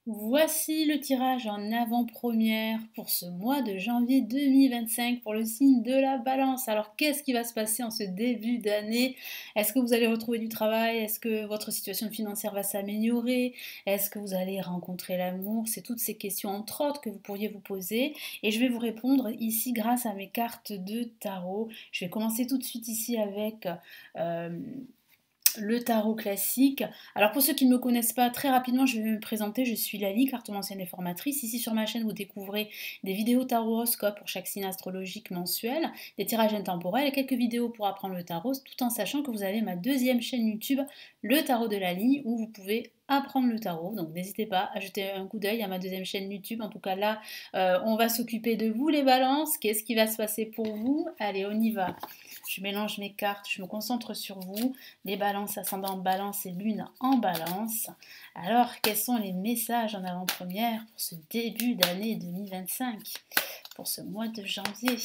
Voici le tirage en avant-première pour ce mois de janvier 2025 pour le signe de la Balance. Alors, qu'est-ce qui va se passer en ce début d'année? Est-ce que vous allez retrouver du travail? Est-ce que votre situation financière va s'améliorer? Est-ce que vous allez rencontrer l'amour? C'est toutes ces questions, entre autres, que vous pourriez vous poser. Et je vais vous répondre ici grâce à mes cartes de tarot. Je vais commencer tout de suite ici avec euh, le tarot classique. Alors pour ceux qui ne me connaissent pas, très rapidement je vais me présenter, je suis Lali, cartomancienne et formatrice. Ici sur ma chaîne vous découvrez des vidéos tarot horoscope pour chaque signe astrologique mensuel, des tirages intemporels et quelques vidéos pour apprendre le tarot, tout en sachant que vous avez ma deuxième chaîne YouTube, le tarot de Lali, où vous pouvez apprendre le tarot. Donc n'hésitez pas à jeter un coup d'œil à ma deuxième chaîne YouTube. En tout cas là, on va s'occuper de vous les balances. Qu'est-ce qui va se passer pour vous? Allez, on y va. Je mélange mes cartes, je me concentre sur vous. Les balances, ascendant balance et lune en balance. Alors, quels sont les messages en avant-première pour ce début d'année 2025, pour ce mois de janvier?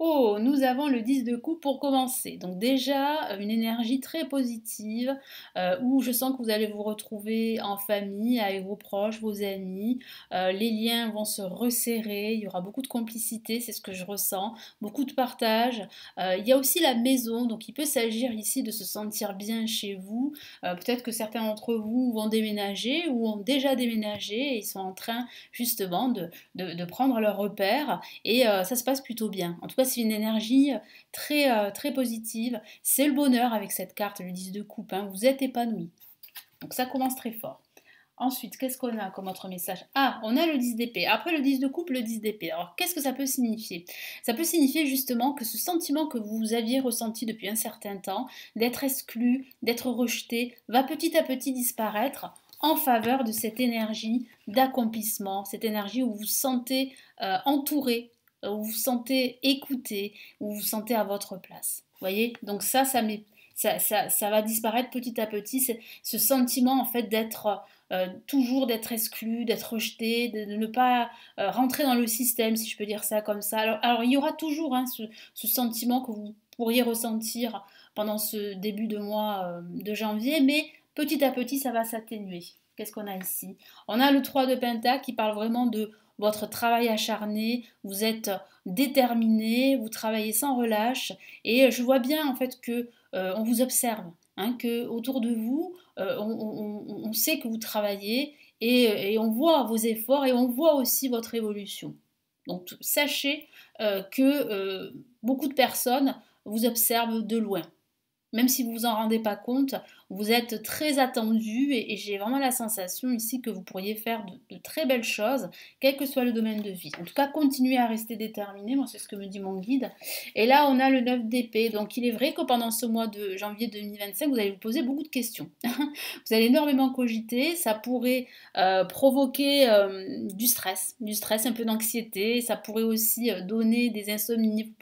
Oh, nous avons le 10 de coupe pour commencer. Donc déjà, une énergie très positive, où je sens que vous allez vous retrouver en famille, avec vos proches, vos amis. Les liens vont se resserrer, il y aura beaucoup de complicité, c'est ce que je ressens, beaucoup de partage. Il y a aussi la maison, donc il peut s'agir ici de se sentir bien chez vous. Peut-être que certains d'entre vous vont déménager ou ont déjà déménagé et ils sont en train justement de prendre leur repère et ça se passe plutôt bien. En tout cas, c'est une énergie très positive. C'est le bonheur avec cette carte, le 10 de coupe. Hein. Vous êtes épanoui. Donc ça commence très fort. Ensuite, qu'est-ce qu'on a comme autre message? Ah, on a le 10 d'épée. Après le 10 de coupe, le 10 d'épée. Alors, qu'est-ce que ça peut signifier? Ça peut signifier justement que ce sentiment que vous aviez ressenti depuis un certain temps, d'être exclu, d'être rejeté, va petit à petit disparaître en faveur de cette énergie d'accomplissement, cette énergie où vous vous sentez entouré, où vous vous sentez écouté, où vous vous sentez à votre place. Vous voyez? Donc ça va disparaître petit à petit, ce sentiment en fait d'être toujours d'être exclu, d'être rejeté, de ne pas rentrer dans le système, si je peux dire ça comme ça. Alors il y aura toujours hein, ce sentiment que vous pourriez ressentir pendant ce début de mois de janvier, mais petit à petit ça va s'atténuer. Qu'est-ce qu'on a ici? On a le 3 de Pentacle qui parle vraiment de votre travail acharné, vous êtes déterminé, vous travaillez sans relâche, et je vois bien en fait que on vous observe, hein, que autour de vous, on sait que vous travaillez et on voit vos efforts et on voit aussi votre évolution. Donc sachez que beaucoup de personnes vous observent de loin. Même si vous vous en rendez pas compte, vous êtes très attendu et j'ai vraiment la sensation ici que vous pourriez faire de très belles choses, quel que soit le domaine de vie. En tout cas, continuez à rester déterminé, moi c'est ce que me dit mon guide. Et là, on a le 9 d'épée, donc il est vrai que pendant ce mois de janvier 2025, vous allez vous poser beaucoup de questions. Vous allez énormément cogiter, ça pourrait provoquer du stress, un peu d'anxiété, ça pourrait aussi donner des insomnies,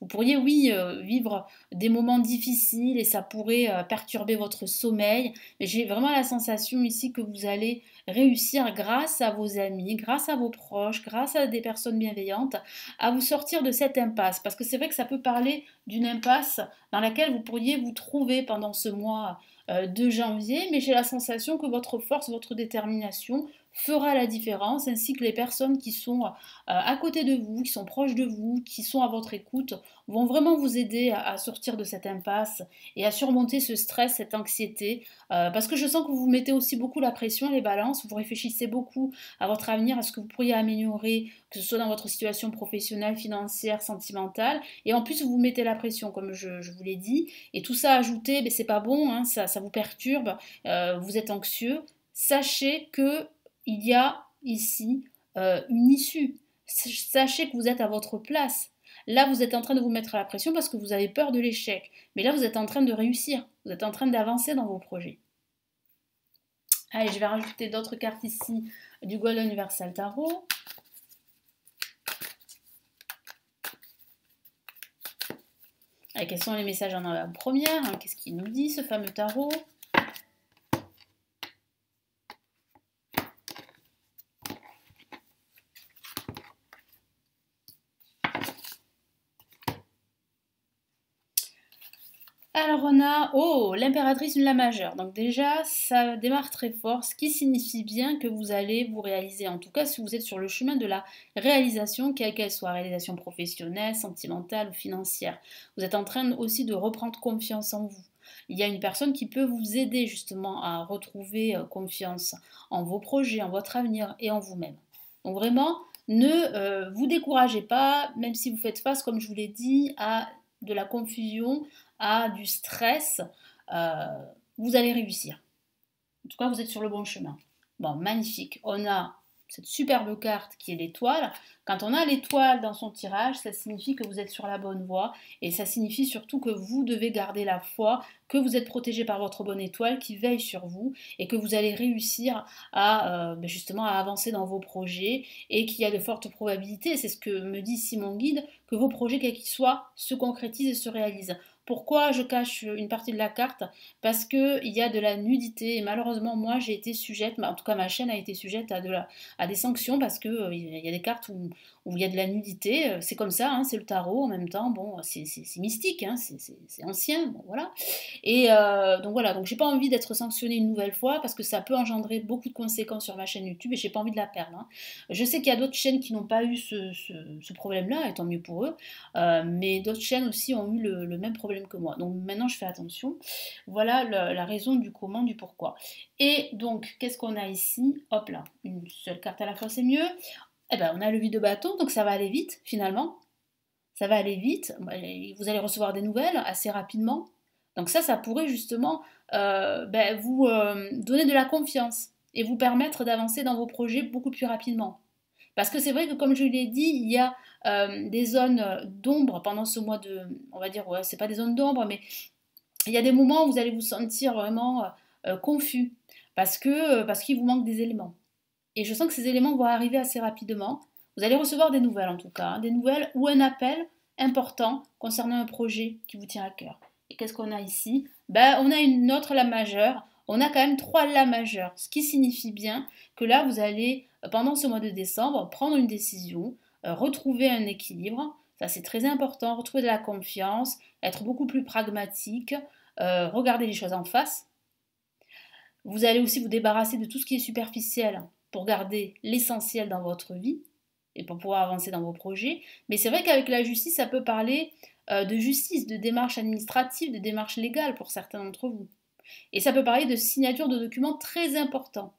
vous pourriez oui, vivre des moments difficiles et ça pourrait perturber votre sommeil. J'ai vraiment la sensation ici que vous allez réussir grâce à vos amis, grâce à vos proches, grâce à des personnes bienveillantes, à vous sortir de cette impasse. Parce que c'est vrai que ça peut parler d'une impasse dans laquelle vous pourriez vous trouver pendant ce mois de janvier, mais j'ai la sensation que votre force, votre détermination fera la différence, ainsi que les personnes qui sont à côté de vous, qui sont proches de vous, qui sont à votre écoute, vont vraiment vous aider à sortir de cette impasse et à surmonter ce stress, cette anxiété, parce que je sens que vous vous mettez aussi beaucoup la pression, les balances, vous réfléchissez beaucoup à votre avenir, à ce que vous pourriez améliorer, que ce soit dans votre situation professionnelle, financière, sentimentale, et en plus vous vous mettez la pression, comme je vous l'ai dit, et tout ça ajouté, ben, c'est pas bon, hein, ça vous perturbe, vous êtes anxieux, sachez que il y a ici une issue. Sachez que vous êtes à votre place. Là, vous êtes en train de vous mettre à la pression parce que vous avez peur de l'échec. Mais là, vous êtes en train de réussir. Vous êtes en train d'avancer dans vos projets. Allez, je vais rajouter d'autres cartes ici du Golden Universal Tarot. Quels sont les messages en avant-première, hein? Qu'est-ce qu'il nous dit, ce fameux tarot? Alors on a, oh, l'impératrice de la majeure. Donc déjà, ça démarre très fort, ce qui signifie bien que vous allez vous réaliser. En tout cas, si vous êtes sur le chemin de la réalisation, quelle qu'elle soit, réalisation professionnelle, sentimentale ou financière. Vous êtes en train aussi de reprendre confiance en vous. Il y a une personne qui peut vous aider justement à retrouver confiance en vos projets, en votre avenir et en vous-même. Donc vraiment, ne vous découragez pas, même si vous faites face, comme je vous l'ai dit, à de la confusion, à du stress, euh, vous allez réussir. En tout cas, vous êtes sur le bon chemin. Bon, magnifique. On a cette superbe carte qui est l'étoile. Quand on a l'étoile dans son tirage, ça signifie que vous êtes sur la bonne voie et ça signifie surtout que vous devez garder la foi, que vous êtes protégé par votre bonne étoile qui veille sur vous et que vous allez réussir à justement à avancer dans vos projets et qu'il y a de fortes probabilités, c'est ce que me dit Simon Guide, que vos projets, quels qu'ils soient, se concrétisent et se réalisent. Pourquoi je cache une partie de la carte? Parce qu'il y a de la nudité et malheureusement moi j'ai été sujette, en tout cas ma chaîne a été sujette à des sanctions parce que il y a des cartes où il y a de la nudité, c'est comme ça, hein, c'est le tarot en même temps, bon c'est mystique, hein, c'est ancien, bon, voilà. Et donc voilà, donc j'ai pas envie d'être sanctionnée une nouvelle fois parce que ça peut engendrer beaucoup de conséquences sur ma chaîne YouTube et j'ai pas envie de la perdre, hein. Je sais qu'il y a d'autres chaînes qui n'ont pas eu ce problème-là, et tant mieux pour eux, mais d'autres chaînes aussi ont eu le même problème que moi. Donc maintenant je fais attention. Voilà la raison du comment, du pourquoi. Et donc qu'est-ce qu'on a ici? Hop là, une seule carte à la fois c'est mieux. Eh ben on a le vide de bâton, donc ça va aller vite finalement. Ça va aller vite. Vous allez recevoir des nouvelles assez rapidement. Donc ça pourrait justement vous donner de la confiance et vous permettre d'avancer dans vos projets beaucoup plus rapidement. Parce que c'est vrai que comme je l'ai dit, il y a des zones d'ombre pendant ce mois de, on va dire, ouais, c'est pas des zones d'ombre, mais il y a des moments où vous allez vous sentir vraiment confus parce qu'il vous manque des éléments. Et je sens que ces éléments vont arriver assez rapidement. Vous allez recevoir des nouvelles en tout cas, hein, des nouvelles ou un appel important concernant un projet qui vous tient à cœur. Et qu'est-ce qu'on a ici? On a une autre La majeure. On a quand même 3 La majeures, ce qui signifie bien que là, vous allez, pendant ce mois de décembre, prendre une décision, retrouver un équilibre. Ça, c'est très important. Retrouver de la confiance, être beaucoup plus pragmatique, regarder les choses en face. Vous allez aussi vous débarrasser de tout ce qui est superficiel pour garder l'essentiel dans votre vie et pour pouvoir avancer dans vos projets. Mais c'est vrai qu'avec la justice, ça peut parler de justice, de démarches administratives, de démarches légales pour certains d'entre vous. Et ça peut parler de signature de documents très importants.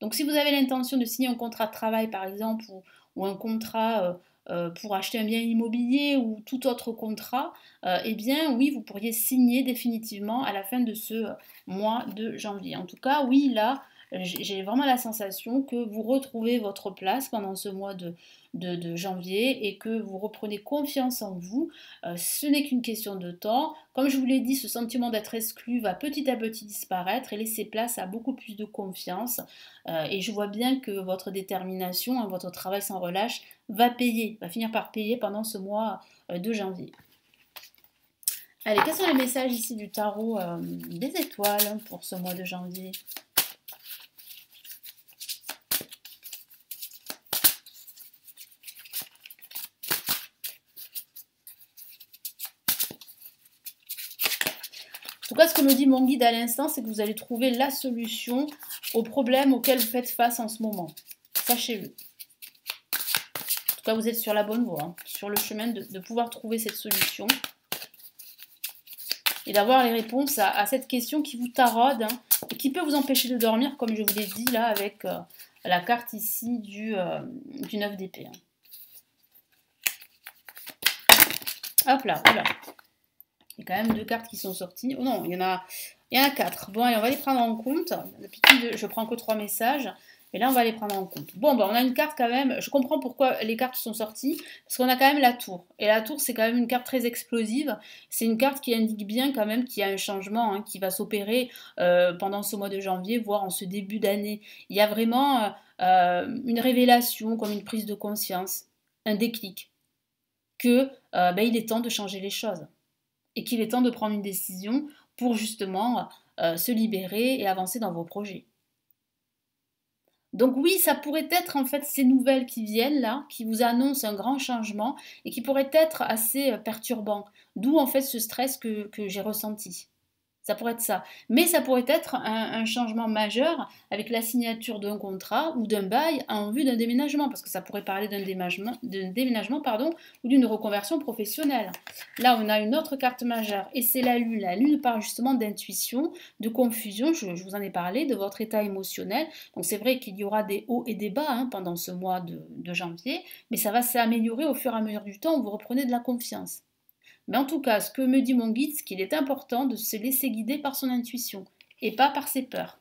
Donc si vous avez l'intention de signer un contrat de travail par exemple ou un contrat pour acheter un bien immobilier ou tout autre contrat, eh bien oui, vous pourriez signer définitivement à la fin de ce mois de janvier. En tout cas, oui, là, j'ai vraiment la sensation que vous retrouvez votre place pendant ce mois de janvier et que vous reprenez confiance en vous. Ce n'est qu'une question de temps. Comme je vous l'ai dit, ce sentiment d'être exclu va petit à petit disparaître et laisser place à beaucoup plus de confiance. Et je vois bien que votre détermination, hein, votre travail sans relâche va payer, va finir par payer pendant ce mois de janvier. Allez, quels sont les messages ici du tarot des étoiles pour ce mois de janvier? En tout cas, ce que me dit mon guide à l'instant, c'est que vous allez trouver la solution au problème auquel vous faites face en ce moment. Sachez-le. En tout cas, vous êtes sur la bonne voie, hein, sur le chemin de pouvoir trouver cette solution et d'avoir les réponses à cette question qui vous taraude, hein, et qui peut vous empêcher de dormir, comme je vous l'ai dit là avec la carte ici du 9 d'épée. Hein. Hop là, oula. Il y a quand même 2 cartes qui sont sorties. Oh non, il y en a 4. Bon, allez, on va les prendre en compte. D'habitude, je prends que 3 messages. Et là, on va les prendre en compte. Bon, on a une carte quand même. Je comprends pourquoi les cartes sont sorties. Parce qu'on a quand même la tour. Et la tour, c'est quand même une carte très explosive. C'est une carte qui indique bien quand même qu'il y a un changement hein, qui va s'opérer pendant ce mois de janvier, voire en ce début d'année. Il y a vraiment une révélation, comme une prise de conscience, un déclic, que il est temps de changer les choses. et qu'il est temps de prendre une décision pour justement se libérer et avancer dans vos projets. Donc oui, ça pourrait être en fait ces nouvelles qui viennent là, qui vous annoncent un grand changement et qui pourraient être assez perturbants. D'où en fait ce stress que j'ai ressenti. Ça pourrait être ça. Mais ça pourrait être un changement majeur avec la signature d'un contrat ou d'un bail en vue d'un déménagement, parce que ça pourrait parler d'un déménagement pardon, ou d'une reconversion professionnelle. Là, on a une autre carte majeure, et c'est la Lune. La Lune parle justement d'intuition, de confusion, je vous en ai parlé, de votre état émotionnel. Donc c'est vrai qu'il y aura des hauts et des bas pendant ce mois de janvier, mais ça va s'améliorer au fur et à mesure du temps où vous reprenez de la confiance. Mais en tout cas, ce que me dit mon guide, c'est qu'il est important de se laisser guider par son intuition et pas par ses peurs.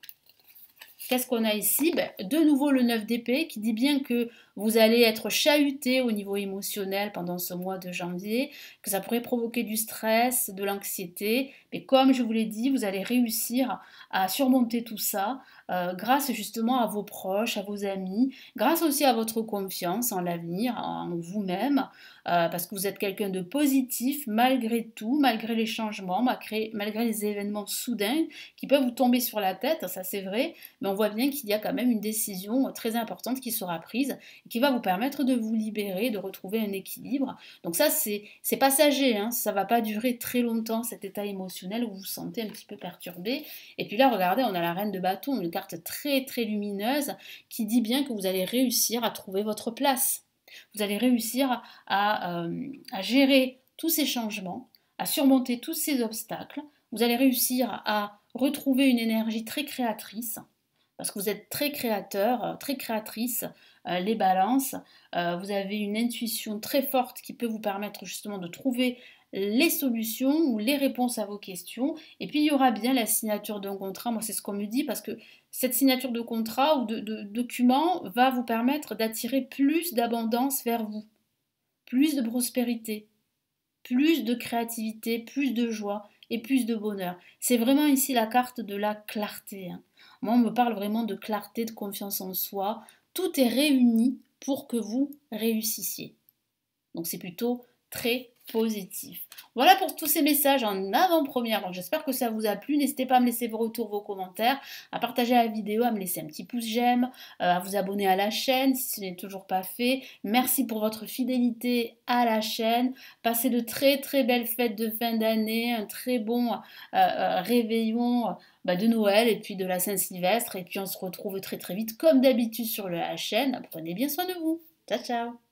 Qu'est-ce qu'on a ici? De nouveau le 9 d'épée qui dit bien que vous allez être chahuté au niveau émotionnel pendant ce mois de janvier, que ça pourrait provoquer du stress, de l'anxiété, mais comme je vous l'ai dit, vous allez réussir à surmonter tout ça grâce justement à vos proches, à vos amis, grâce aussi à votre confiance en l'avenir, en vous-même, parce que vous êtes quelqu'un de positif malgré tout, malgré les changements, malgré les événements soudains qui peuvent vous tomber sur la tête, ça c'est vrai, mais on voit bien qu'il y a quand même une décision très importante qui sera prise et qui va vous permettre de vous libérer, de retrouver un équilibre. Donc ça c'est passager, ça ne va pas durer très longtemps cet état émotionnel où vous vous sentez un petit peu perturbé. Et puis là regardez, on a la reine de bâton, une carte très très lumineuse qui dit bien que vous allez réussir à trouver votre place. Vous allez réussir à gérer tous ces changements, à surmonter tous ces obstacles. Vous allez réussir à retrouver une énergie très créatrice, parce que vous êtes très créateur, très créatrice, les balances. Vous avez une intuition très forte qui peut vous permettre justement de trouver les solutions ou les réponses à vos questions. Et puis il y aura bien la signature d'un contrat, moi c'est ce qu'on me dit, parce que cette signature de contrat ou de document va vous permettre d'attirer plus d'abondance vers vous, plus de prospérité, plus de créativité, plus de joie et plus de bonheur. C'est vraiment ici la carte de la clarté. Moi, on me parle vraiment de clarté, de confiance en soi. Tout est réuni pour que vous réussissiez. Donc c'est plutôt très positif. Voilà pour tous ces messages en avant-première. Donc j'espère que ça vous a plu. N'hésitez pas à me laisser vos retours, vos commentaires, à partager la vidéo, à me laisser un petit pouce j'aime, à vous abonner à la chaîne si ce n'est toujours pas fait. Merci pour votre fidélité à la chaîne. Passez de très très belles fêtes de fin d'année, un très bon réveillon de Noël et puis de la Saint-Sylvestre. Et puis on se retrouve très très vite comme d'habitude sur la chaîne. Prenez bien soin de vous. Ciao ciao.